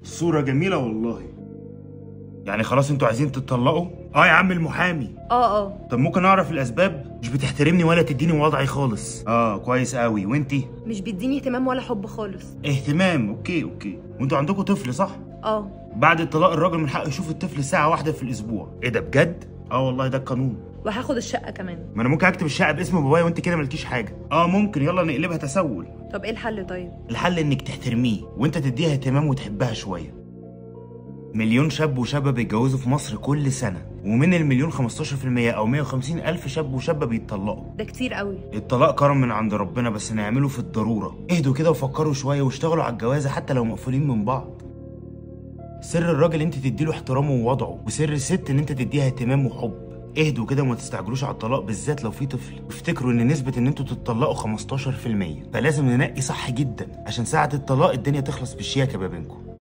الصورة جميلة والله. يعني خلاص انتوا عايزين تتطلقوا؟ اه يا عم المحامي. اه. طب ممكن اعرف الاسباب؟ مش بتحترمني ولا تديني وضعي خالص. كويس قوي. وانتي؟ مش بيديني اهتمام ولا حب خالص. اهتمام؟ اوكي. وانتوا عندكم طفل صح؟ اه. بعد الطلاق الراجل من حقه يشوف الطفل ساعة واحدة في الاسبوع. ايه ده بجد؟ والله ده القانون. وهاخد الشقة كمان. ما انا ممكن اكتب الشقة باسم بابايا وانت كده مالكيش حاجة. ممكن. يلا نقلبها تسول. طب ايه الحل طيب؟ الحل انك تحترميه وانت تديها اهتمام وتحبها شوية. مليون شاب وشابة بيتجوزوا في مصر كل سنة، ومن المليون 15% او 150 الف شاب وشابة بيتطلقوا. ده كتير قوي. الطلاق كرم من عند ربنا، بس نعمله في الضرورة. اهدوا كده وفكروا شوية واشتغلوا على الجوازة حتى لو مقفولين من بعض. سر الراجل انت تديله احترامه ووضعه، وسر الست ان انت تديها اهتمام وحب. اهدوا كده وما تستعجلوش على الطلاق بالذات لو في طفل، وافتكروا ان نسبة ان انتوا تتطلقوا 15%، فلازم ننقي صح جدا عشان ساعة الطلاق الدنيا تخلص بالشياكة ما بينكم.